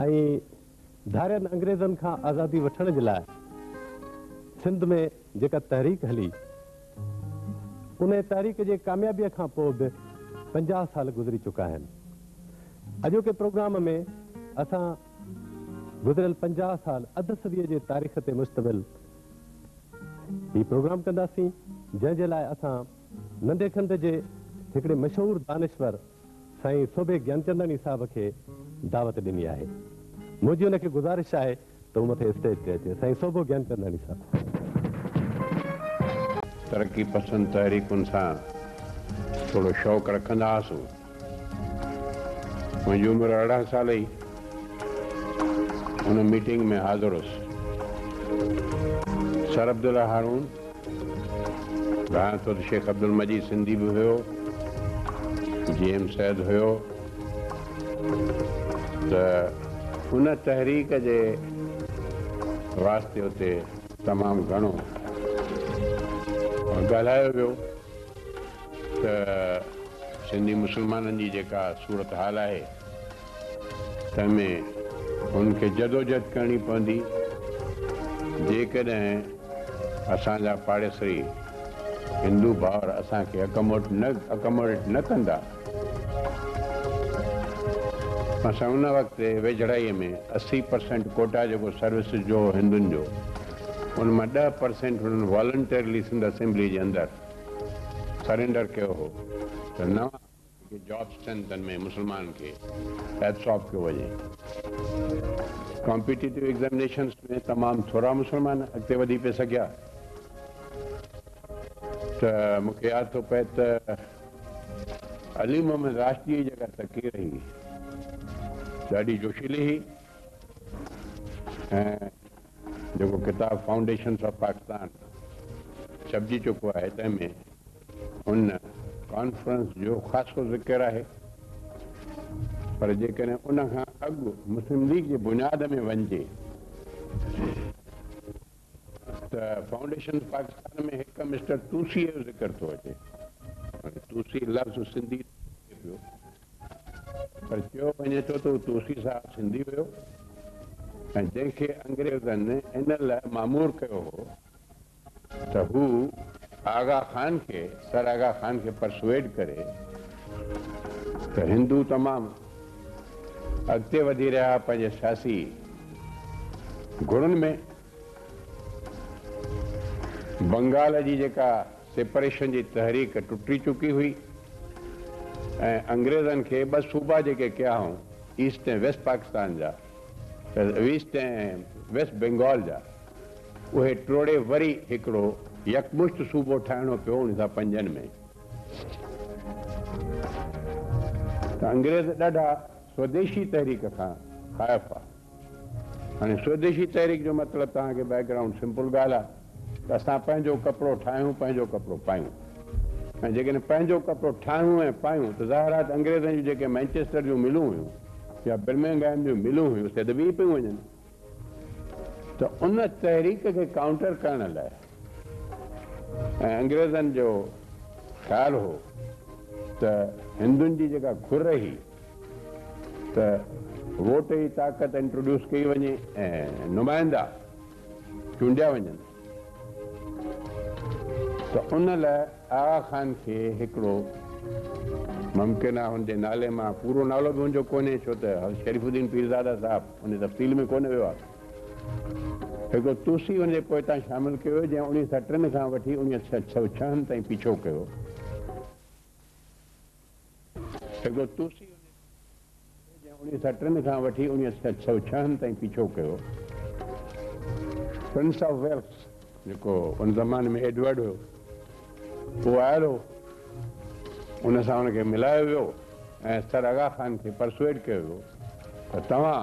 ऐं धारियनि अंग्रेज़नि खां आज़ादी वठण जे लाइ सिंध में जेका तहरीक हली उन तहरीक जे कामयाबीअ खां पोइ बि 50 साल गुज़री चुका आहिनि। अॼोके प्रोग्राम में असां गुज़रियल 50 साल अध सदीअ जे तारीख़ ते मुश्तमिल ही प्रोग्राम कंदासीं, जंहिंजे लाइ असां नंढे खंड जे हिकिड़े मशहूरु दानिश्वर साईं सोभे ज्ञानचंदानी साहब खे दावत ॾिनी आहे। मुंहिंजी हुनखे गुज़ारिश आहे त हू मथे स्टेज ते अचे। साईं सोभो ज्ञानचंदानी साहब। तरक़ी पसंद तहरीकुनि सां थोड़ो शौक़ रखंदा हुआसीं। मुंहिंजी उमिरि 18 साल ई उन मीटिंग में हाज़िर हुउसि। सर अब्दुल्ला हारून, तो शेख अब्दुल मजीद सिंधी भी हुयो, GM सैद हुयो। त उन तहरीक जे वास्ते उते तमामु घणो ॻाल्हायो वियो त सिंधी मुसलमाननि जी जेका सूरत हाल आहे तंहिंमें उनखे जदोजहद करणी पवंदी जेकॾहिं असांजा पाड़ेसरी हिंदू भाउर असांखे अकोमोडेट न कंदा। असां उन वक़्तु वेझड़ाईअ में 80% कोटा जेको सर्विसिस जो हिंदुनि जो उन मां 10% हुननि वॉलंटियरली सिंध असेंबली जे अंदरि सरेंडर कयो हो त नवां जॉब्स थियनि तन में मुस्लमान खे एब्सॉर्ब कयो वञे। कॉम्पिटिटिव एग्ज़ामिनेशन्स में तमामु थोरा मुस्लमान अॻिते वधी पिए सघिया। त मूंखे यादि थो पए त अली मोहम्मद राशिदी जी जेका तक़रीर हुई ॾाढी जोशीली हुई ऐं जेको किताब फाउंडेशन्स ऑफ पाकिस्तान छपजी चुको आहे तंहिंमें उन कॉन्फ्रेंस जो ख़ासो ज़िक्र आहे। पर जेकॾहिं उन खां अॻु मुस्लिम लीग जे बुनियाद में वञिजे त फाउंडेशन पाकिस्तान में हिकु मिस्टर तूसीअ जो ज़िक्र थो अचे। तूसी लफ़्ज़ सिंधी पियो पर चयो वञे थो त तूसी साहब सिंधी हुयो ऐं जंहिंखे अंग्रेज़नि इन लाइ मामूर कयो हो त हू आगा खान खे सर आगा खान खे परसुएड करे त हिंदू तमामु अॻिते वधी रहिया पंहिंजे सियासी गुणनि में। बंगाल जी जेका सेपरेशन जी तहरीक टुटी चुकी हुई ऐं अंग्रेज़नि खे 2 सूबा जेके कया हुआ ईस्ट ऐं वेस्ट पाकिस्तान जा, ईस्ट ऐं वेस्ट बंगाल जा, उहे टोड़े वरी हिकिड़ो यकमुश्त सूबो ठाहिणो पियो 1905 में। त अंग्रेज़ ॾाढा स्वदेशी तहरीक खां ख़ाइफ़ आहे। हाणे स्वदेशी तहरीक जो मतिलबु तव्हांखे बैकग्राउंड सिंपल ॻाल्हि आहे त असां पंहिंजो कपिड़ो ठाहियूं, पंहिंजो कपिड़ो पायूं ऐं जेकॾहिं पंहिंजो कपिड़ो ठाहियूं ऐं पायूं त ज़ाहिर आहे त अंग्रेज़नि जूं जेके मैनचेस्टर जूं मिलूं हुयूं या बर्मिंघम जूं मिलूं हुयूं उते त ॿी पियूं वञनि। त उन तहरीक खे काउंटर करण लाइ ऐं अंग्रेज़नि जो ख़्यालु हो त हिंदुनि जी जेका घुर हुई त वोट जी ताक़त इंट्रोड्यूस कई वञे ऐं नुमाइंदा चूंडिया वञनि। त उन लाइ आगा खान खे हिकिड़ो मुमकिन आहे हुनजे नाले मां पूरो नालो बि हुनजो कोन्हे छो त शरीफुद्दीन पीरज़ादा साहब उन तफ़सील में कोन वियो आहे। हिकिड़ो तूसी हुनजे पोइतां शामिलु कयो जंहिं 1903 खां वठी 1906 ताईं पीछो कयो। हिकिड़ो तूसी 1903 खां वठी 1906 ताईं पीछो कयो। प्रिंस ऑफ वेल्स जेको उन ज़माने में एडवर्ड हुयो उहो आयल हो, उन सां हुनखे मिलायो वियो ऐं सर आगा खान खे परसुएड कयो वियो त तव्हां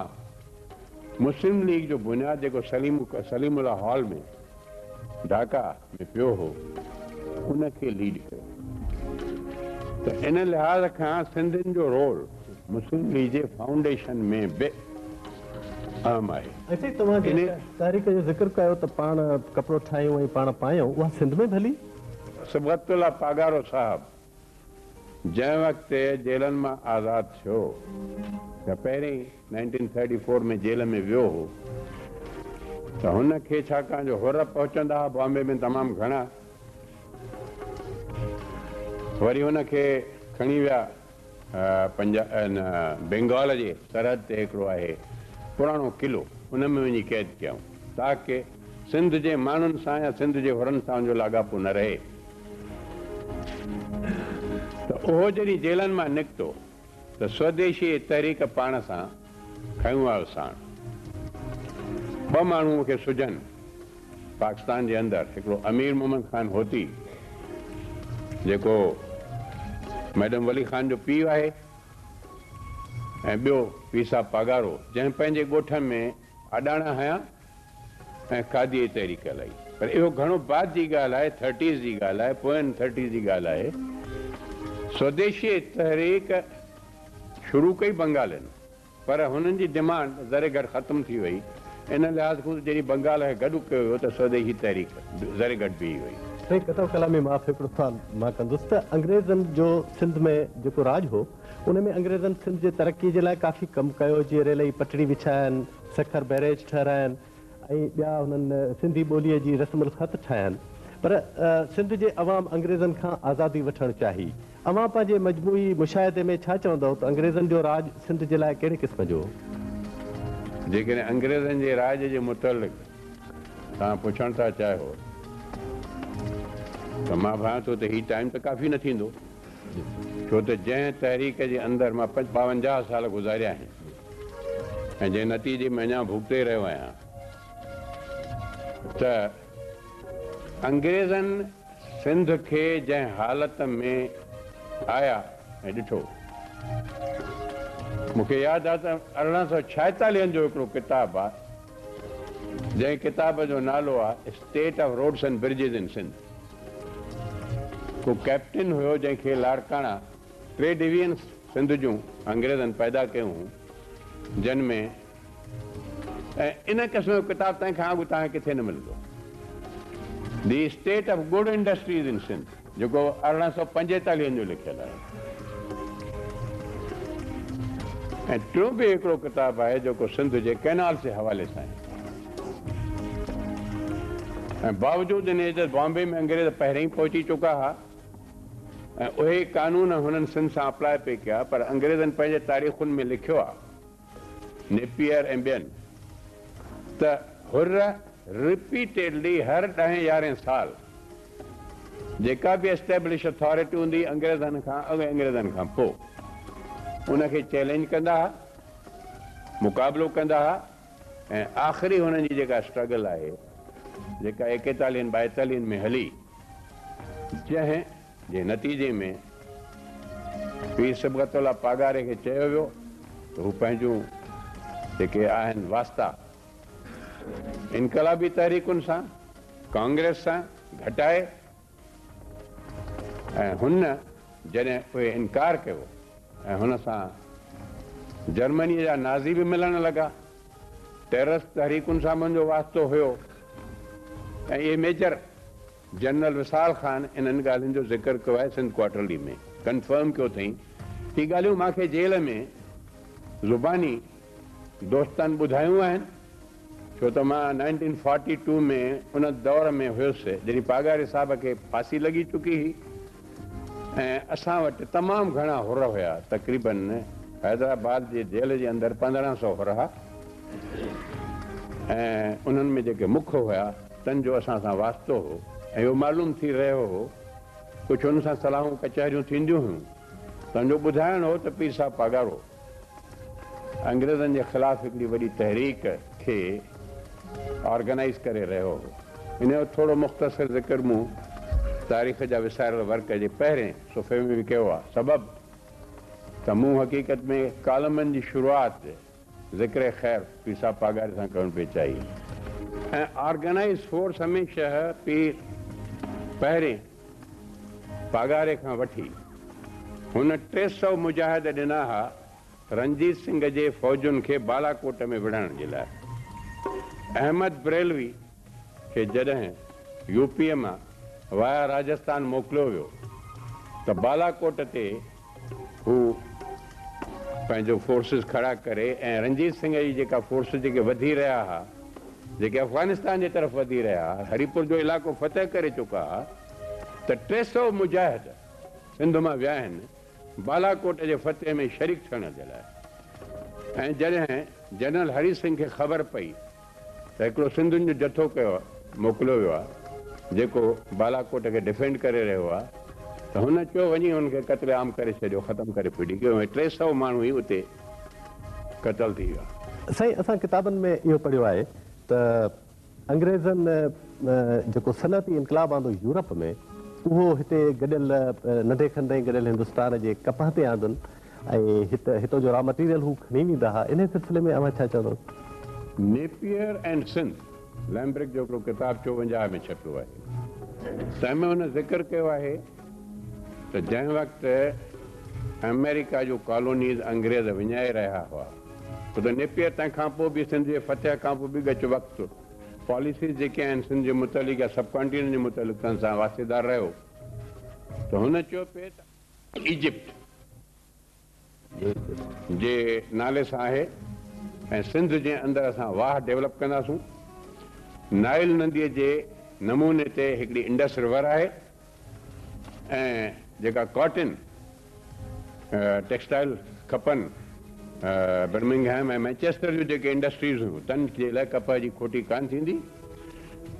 मुस्लिम लीग जो बुनियाद जेको सलीमुल्ला हॉल में ढाका में पियो हो उनखे लीड कयो। त इन लिहाज़ खां सिंधियुनि जो रोल मुस्लिम लीग जे फाउंडेशन में बि अहम आहे। ऐसे तव्हां तारीख़ जो ज़िक्र कयो त पाण कपिड़ो ठाहियूं ऐं पाण पायूं, उहा सिंध में भली? सिबगतुल्ला पागारो साहब जंहिं वक़्तु जेलनि मां आज़ादु थियो त पहिरीं 1934 में जेल में वियो हो त हुनखे छाकाणि जो हुर पहुचंदा हुआ बॉम्बे में तमामु घणा, वरी हुनखे खणी विया बंगाल जे सरहद ते हिकिड़ो आहे पुराणो किलो, हुन में वञी क़ैद कयऊं ताकी सिंध जे माण्हुनि सां या सिंध जे हुरनि सां हुनजो लाॻापो न रहे। त उहो जॾहिं जेलनि मां निकितो त स्वदेशी तहरीक पाण सां खयूं आयो साण। ॿ माण्हू मूंखे सुझनि पाकिस्तान जे अंदरि, हिकिड़ो अमीर मोहम्मद ख़ान होती जेको मैडम वली ख़ान जो पीउ आहे, ऐं ॿियो पीर साहब पागारो जंहिं पंहिंजे ॻोठनि में अॾाणा हया ऐं खादी जी तहरीक हलाई। पर इहो घणो बाद जी ॻाल्हि आहे, 30s जी ॻाल्हि आहे, पोयनि 30s जी ॻाल्हि आहे। स्वदेशी तहरीक शुरू कई बंगालनि, पर हुननि जी डिमांड ज़रे घटि ख़तमु थी वई। इन लिहाज़ खां जॾहिं बंगाल खे गॾु कयो वियो त स्वदेशी तहरीक ज़रे घटि बीही वई। साईं कतब कलामी माफ़ हिकिड़ो सुवाल मां कंदुसि त अंग्रेज़नि जो सिंध में जेको राज हो उन में अंग्रेज़नि सिंध जे तरक़ी जे लाइ काफ़ी कमु कयो, जीअं रेल जी पटड़ी विछायनि, सखर बैरेज ठाहिरायनि ऐं ॿिया हुननि सिंधी ॿोलीअ जी रस्मुल ख़त ठाहियनि। पर सिंध जे अवाम अंग्रेज़नि खां आज़ादी वठणु चाही। अवां पंहिंजे मजमूई मुशाहिदे में छा चवंदव त अंग्रेज़नि जो राज सिंध जे लाइ कहिड़े क़िस्म जो? जेकॾहिं अंग्रेज़नि जे राज जे मुतलिक़ तव्हां पुछणु था चाहियो त मां भायां थो त हीउ टाइम त काफ़ी न थींदो, छो त जंहिं तहरीक जे अंदरि मां 52 साल गुज़ारिया आहिनि ऐं जंहिं नतीजे में अञा भुगते रहियो आहियां त अंग्रेज़नि सिंध खे जंहिं हालत में आया ऐं ॾिठो, मूंखे यादि आहे त 1846 जो हिकिड़ो किताबु आहे जंहिं किताब जो नालो आहे state of roads and bridges in Sindh. को कैप्टन हुयो जंहिंखे लाड़काणा 3 डिवीजन सिंध जूं अंग्रेज़नि पैदा कयूं, जिन में ऐं इन क़िस्म जो किताब तंहिंखां अॻु तव्हांखे किथे न मिलंदो। दी state of good industries in Sindh जेको 1845 जो लिखियलु आहे। ऐं टियों बि हिकिड़ो किताबु आहे जेको सिंध जे कैनाल जे हवाले सां आहे। ऐं बावजूदि इन जे बॉम्बे में अंग्रेज़ पहिरीं पहुची चुका हुआ ऐं उहे कानून हुननि सिंध सां अप्लाई पे कया, पर अंग्रेज़नि पंहिंजे तारीख़ुनि में लिखियो आहे नेपियर ऐं ॿियनि त हुर रिपीटेडली हर 10-11 साल जेका बि एस्टेब्लिश अथॉरिटी हूंदी अंग्रेज़नि खां अॻु अंग्रेज़नि खां पोइ उनखे चैलेंज कंदा हुआ, मुक़ाबिलो कंदा हुआ ऐं आख़िरी हुननि जी जेका स्ट्रगल आहे जेका 41-42 में हली, जंहिं जे नतीजे में पीर सिबगतुल्ला पागारे खे चयो वियो त हू पंहिंजूं जेके आहिनि वास्ता इनकलाबी तहरीकुनि सां कांग्रेस सां घटाए ऐं हुन जॾहिं उहे इनकार कयो ऐं हुन सां जर्मनीअ जा नाज़ी बि मिलण लॻा, टेररिस्ट तहरीकुनि सां मुंहिंजो वास्तो हुयो ऐं इहे मेजर जनरल विसाल ख़ान इन्हनि ॻाल्हियुनि जो ज़िक्र कयो आहे सिंध क्वार्टरली में, कंफर्म कयो अथई। ही ॻाल्हियूं मूंखे जेल में ज़ुबानी दोस्तनि ॿुधायूं आहिनि, छो त मां 1942 में उन दौर में हुयुसि जॾहिं पागारे साहिब खे फांसी लॻी चुकी हुई ऐं असां वटि तमामु घणा हुर हुया, तक़रीबन हैदराबाद जे जेल जे अंदरि 1500 हुर हुआ ऐं उन्हनि में जेके मुख हुया तन जो असां सां वास्तो हो ऐं इहो मालूम थी रहियो हो, कुझु हुन सां सलाहूं कचहरियूं थींदियूं हुयूं। तव्हांजो ॿुधाइणो हो त पीर साहब पागारो अंग्रेज़नि जे ख़िलाफ़ हिकिड़ी वॾी तहरीक खे ऑर्गेनाइज़ करे रहियो हो। इन जो थोरो मुख़्तसिर ज़िक्र मूं तारीख़ जा विसारियल वर्क जे पहिरें सुफ़े में बि कयो आहे। सबबु त मूं हक़ीक़त में कालमनि जी शुरूआति ज़िक्र ख़ैर पीर साहब पागारे सां करणु पई चाहिए ऐं ऑर्गेनाइज़ फोर्स हमेशह पीर पहिरें पागारे खां वठी हुन 300 मुजाहिद ॾिना हुआ रणजीत सिंह जे फ़ौजुनि खे बालाकोट में विढ़ण जे लाइ। अहमद बरेलवी खे जॾहिं यूपीअ मां वाया राजस्थान मोकिलियो वियो त बालाकोट ते हू पंहिंजो फोर्सिस खड़ा करे ऐं रणजीत सिंह जी जेका फोर्स जेके वधी रहिया हुआ, जेके अफ़गानिस्तान जे तरफ़ वधी रहिया हुआ, हरीपुर जो इलाइक़ो फतह करे चुका हुआ, त 300 मुजाहिद सिंध मां विया आहिनि बालाकोट जे फतह में शरीक थियण जे लाइ। ऐं जॾहिं जनरल हरी सिंह खे ख़बर पई त हिकिड़ो सिंधुनि जो जथो मोकिलियो वियो आहे जेको बालाकोट खे डिफेंड करे रहियो आहे, त हुन चयो वञी हुनखे क़त्लेआम करे छॾियो, ख़तमु करे फिटी कयो। 300 माण्हू ई उते क़तल थी विया। साईं, असां किताबनि में इहो पढ़ियो आहे त अंग्रेज़नि जेको सनअती इनक़लाब आंदो यूरोप में, उहो हिते गॾियल नंढे खंडे गॾियल हिंदुस्तान जे कपह ते आंदुनि ऐं हितां जो रॉ मटीरियल हू खणी वेंदा हुआ। इन सिलसिले में अवां छा चवंदो? नेपियर एंड सिंध लैम्ब्रिक जो हिकिड़ो किताब 54 में छपियो आहे। तंहिंमें हुन ज़िक्र कयो आहे त जंहिं वक़्तु अमेरिका जो कॉलोनीज़ अंग्रेज़ विञाए रहिया हुआ, छो त नेपियर तंहिंखां पोइ बि सिंध जे फतह खां पोइ बि गच वक़्तु पॉलिसीज़ जेके आहिनि सिंध जे मुतलिक़ या सब कॉन्टिनेंट जे मुतलिक़ तन सां वास्तेदार रहियो, त हुन चयो पिए त इजिप्ट जे नाले सां आहे ऐं सिंध जे अंदरि असां वाह डेवलप कंदासूं। नाइल नदीअ जे नमूने ते हिकिड़ी इंडस रिवर आहे ऐं जेका कॉटन टेक्सटाइल खपनि बर्मिंगहैम ऐं मैनचेस्टर जूं जेके इंडस्ट्रीज़ हुयूं तन जे लाइ कपह जी खोटी कान थींदी।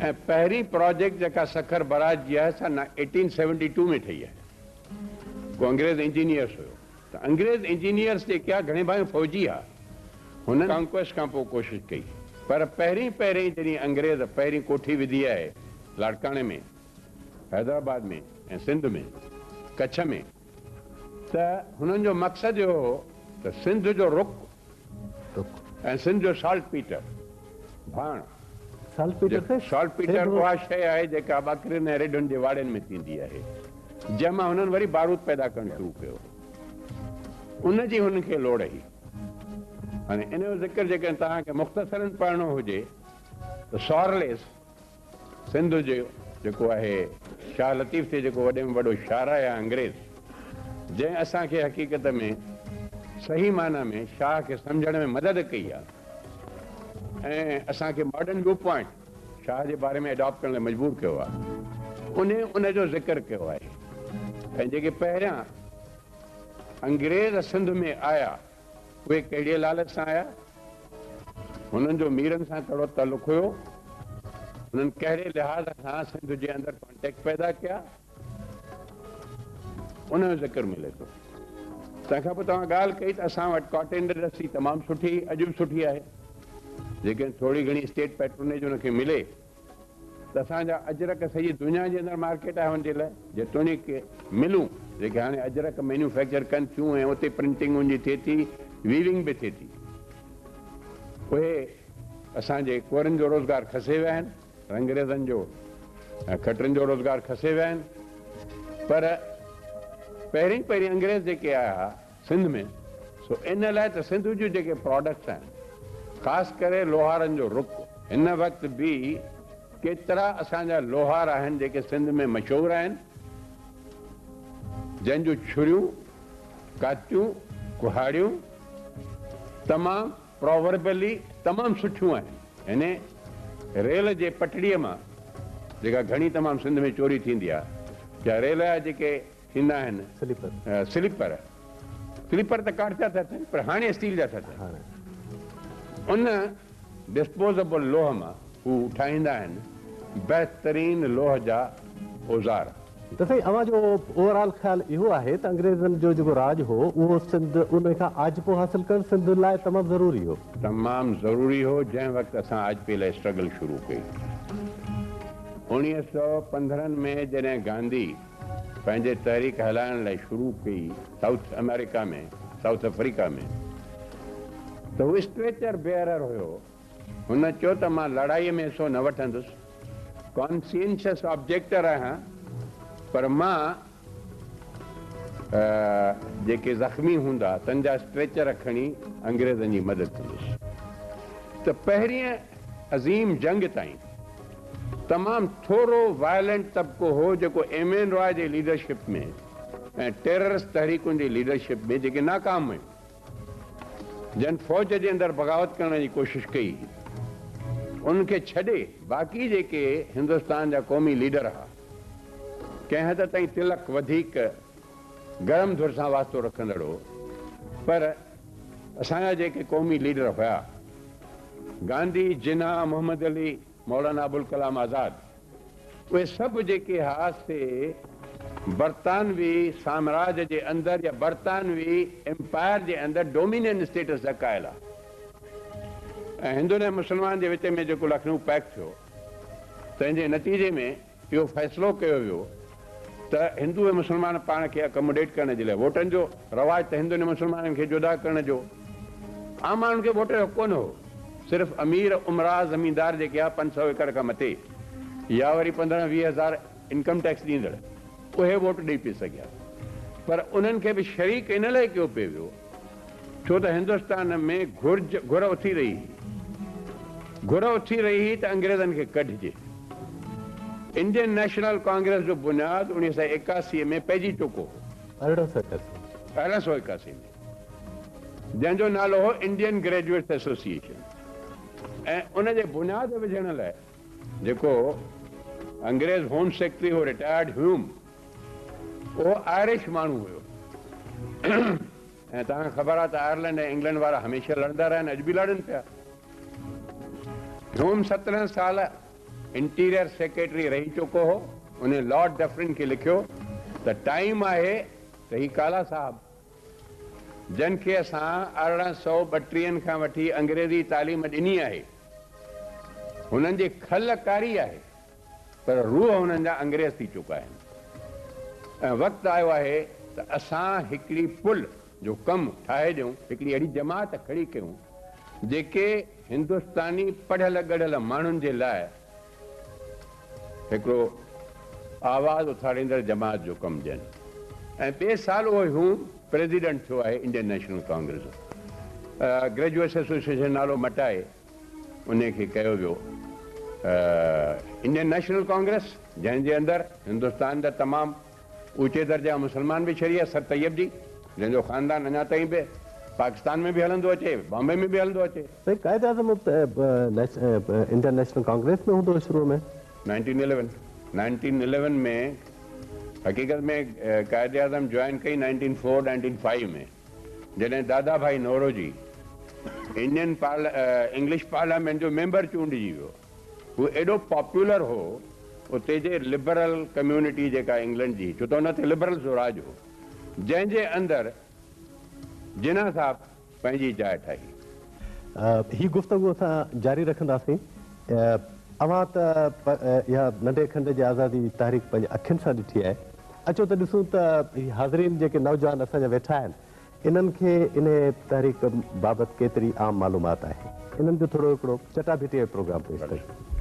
ऐं पहिरीं प्रोजेक्ट जेका सखर बराज जी आहे सा 1872 में ठही आहे। को अंग्रेज़ इंजीनियर्स हुयो, त अंग्रेज़ इंजीनियर्स जेके आहे घणे भाई फ़ौजी आहे, हुन कॉन्क्वेस्ट खां पोइ कोशिशि कई, पर पहिरीं जॾहिं अंग्रेज़ पहिरीं कोठी विधी आहे लाड़काणे में, हैदराबाद में ऐं सिंध में, कच्छ में, त हुननि जो मक़सदु इहो हो त सिंध जो रुख ऐं सिंध जो साल्ट पीटर भाण, साल्ट पीटर उहा शइ आहे जेका ॿकरियुनि ऐं रेडुनि जे वाड़नि में थींदी आहे, जंहिंमां हुननि वरी बारूद पैदा करणु शुरू कयो। उनजी हुननि खे लोड़ हुई। हाणे इन जो ज़िक्र जेके तव्हांखे मुख़्तसरन पढ़णो हुजे त सॉरलेस सिंध जो जेको आहे शाह लतीफ़ ते जेको वॾे में वॾो शाइर आहे अंग्रेज़, जंहिं असांखे हक़ीक़त में सही माना में शाह खे सम्झण में मदद कई आहे ऐं असांखे मॉडर्न व्यू पॉइंट शाह जे बारे में एडॉप्ट करण लाइ मजबूर कयो आहे। उन जो ज़िक्र कयो आहे। ऐं जेके पहिरियां अंग्रेज़ सिंध में आया उहे कहिड़े लालच सां आया, हुननि जो मीरनि सां कहिड़ो तालुक़ु हुयो, हुननि कहिड़े लिहाज़ सां सिंध जे अंदरि कॉन्टेक्ट पैदा कया, उन जो ज़िक्र मिले थो। तंहिंखां पोइ तव्हां ॻाल्हि कई त असां वटि कॉटन इंडस्ट्री तमामु सुठी, अॼु बि सुठी आहे, जेके थोरी घणी स्टेट पैट्रोनेज हुनखे मिले त असांजा अजरक सॼी दुनिया जे अंदरि मार्केट आहे हुनजे लाइ। जेतोणीकि मिलूं जेके हाणे अजरक मैन्युफैक्चर कनि थियूं ऐं उते प्रिंटिंग हुनजी थिए थी, वीविंग बि थिए थी, उहे असांजे कुंवरनि जो रोज़गार खसे विया आहिनि, अंग्रेज़नि जो खटरनि जो रोज़गार खसे विया आहिनि। पर पहिरीं अंग्रेज़ जेके आया सिंध में, सो इन लाइ त सिंध जूं जेके प्रोडक्ट्स आहिनि, ख़ासि करे लोहारनि जो रुख, हिन वक़्तु बि केतिरा असांजा लोहार आहिनि जेके सिंध में मशहूरु आहिनि, जंहिंजूं छुरियूं, कातियूं, कुहाड़ियूं तमामु प्रोवर्बली तमामु सुठियूं आहिनि। हिन रेल जे पटड़ीअ मां जेका घणी तमामु सिंध में चोरी थींदी आहे, या रेल जा जेके थींदा आहिनि स्लीपर त काठ जा था थियनि, पर हाणे स्टील जा था थियनि, उन डिस्पोजेबल लोह मां हू ठाहींदा आहिनि बहितरीन लोह जा औज़ार। त साईं, अव्हां जो ओवरऑल ख़्याल इहो आहे त अंग्रेज़नि जो जेको राज हो उहो सिंध उन खां आजपो हासिल करणु सिंध लाइ तमामु ज़रूरी हो। तमामु ज़रूरी हो। जंहिं वक़्तु असां आजपे लाइ स्ट्रगल शुरू कई 1915 में, जॾहिं गांधी पंहिंजे तहरीक हलाइण लाइ शुरू कई साउथ अमेरिका में, साउथ अफ्रीका में, त हू स्ट्रेचर बेयरर हुयो। हुन चयो त मां लड़ाईअ में हिसो न वठंदुसि, कॉन्शियंशियस ऑब्जेक्टर आहियां, पर मां जेके ज़ख़्मी हूंदा तन जा स्ट्रेचर खणी अंग्रेज़नि जी मदद कंदुसि। त पहिरीं अज़ीम जंग ताईं तमामु थोरो वायलेंट तबिको हो जेको एम एन रॉय जे लीडरशिप में ऐं टेररिस्ट तहरीकुनि जी लीडरशिप में जेके नाकाम हुयूं, जन फौज जे अंदरि बग़ावत करण जी कोशिशि कई, उनखे छॾे बाक़ी जेके हिंदुस्तान जा क़ौमी लीडर हुआ, कंहिं हद ताईं तिलक वधीक गरम धुर सां वास्तो रखंदड़ हो, पर असांजा जेके क़ौमी लीडर हुआ, गांधी, जिन्ना, मोहम्मद अली, मौलाना अबुल कलाम आज़ाद, उहे सभु जेके हुआ से बरतानवी साम्राज्य जे अंदरि या बरतानवी एम्पायर जे अंदरि डोमिनेंट स्टेटस जा क़ाइल आहे। ऐं हिंदुनि ऐं मुस्लमान जे विच में जेको लखनऊ पैक्ट थियो, तंहिंजे नतीजे में इहो फ़ैसिलो कयो वियो त हिंदू ऐं मुस्लमान पाण खे अकोमोडेट करण जे लाइ वोटनि जो रवाज त हिंदुनि ऐं मुस्लमाननि खे जुदा करण जो, आम माण्हुनि खे वोट जो कोन हो, सिर्फ़ु अमीर उमरा ज़मींदार जेके आहे 500 एकड़ खां मथे या वरी 15-20 हज़ार इनकम टैक्स ॾींदड़, उहे वोट ॾेई पिए सघिया। पर उन्हनि खे बि शरीक इन लाइ कयो पिए वियो छो त हिंदुस्तान में घुर उथी रही हुई त अंग्रेज़नि खे कढिजे। इंडियन नेशनल कांग्रेस जो बुनियाद 1981 में पइजी चुको हो, 1881 में, जंहिंजो नालो हो इंडियन ग्रेजुएट्स एसोसिएशन। ऐं उन जे बुनियाद विझण लाइ जेको अंग्रेज़ होम सेक्रेटरी हो, रिटायर्ड ह्यूम, उहो आयरिश माण्हू हुयो। ऐं तव्हांखे ख़बर आहे त आयरलैंड ऐं इंग्लैंड वारा हमेशह लड़ंदा रहिया आहिनि, अॼु बि लड़नि पिया। ह्यूम 17 साल इंटीरियर सेक्रेटरी रही चुको हो। उन लॉर्ड डफरिन खे लिखियो त टाइम आहे त ही काला साहब, जन खे असां 1832 खां वठी अंग्रेज़ी तालीम ॾिनी आहे, हुननि जी खल कारी आहे, पर रूह हुननि जा अंग्रेज़ थी चुका आहिनि। ऐं वक़्तु आयो आहे त असां हिकिड़ी पुल जो कमु ठाहे ॾियूं, हिकिड़ी अहिड़ी जमात खड़ी कयूं जेके हिंदुस्तानी पढ़ियल ॻढ़ियल माण्हुनि जे लाइ हिकिड़ो आवाज़ उथारींदड़ जमात जो कमु ॾियनि। ऐं ॿिए साल उहो हू प्रेसिडेंट थियो आहे इंडियन नेशनल कांग्रेस जो। ग्रेजुएट्स एसोसिएशन नालो मटाए उनखे कयो वियो इंडियन नेशनल कांग्रेस, जंहिंजे अंदरि हिंदुस्तान जा तमामु ऊचे दर्जा मुस्लमान बि शरीअ, सर तैयब जी, जंहिंजो ख़ानदान अञा ताईं बि पाकिस्तान में भी हलंदो अचे, बॉम्बे में भी हलंदो अचे। कायदे आज़म इंडियन नेशनल कांग्रेस में हूंदो शुरू में 1911 में हकीकत में कायदे आज़म ज्वाइन कई 1904-1905 में, जॾहिं दादा भाई नौरोजी इंग्लिश पार्लियामेंट जो मेंबर चूंडिजी वियो। हू एॾो पॉपुलर हो उते जे लिबरल कम्युनिटी जेका इंग्लैंड जी, छो त हुन ते लिबरल जो राज हो, जंहिंजे अंदरि जिन्ना साहब पंहिंजी जाइ ठाही। ही गुफ़्तगू असां जारी रखंदासीं। अवां त इहा नंढे खंड जी आज़ादी तहरीक पंहिंजे अखियुनि सां ॾिठी आहे। अचो त ॾिसूं त हाज़रीन जेके नौजवान असांजा वेठा आहिनि, इन्हनि खे इन तहरीक बाबति केतिरी आम मालूमात आहे। इन्हनि जो थोरो हिकिड़ो चटाभेटीअ जो प्रोग्राम पेश कयूं।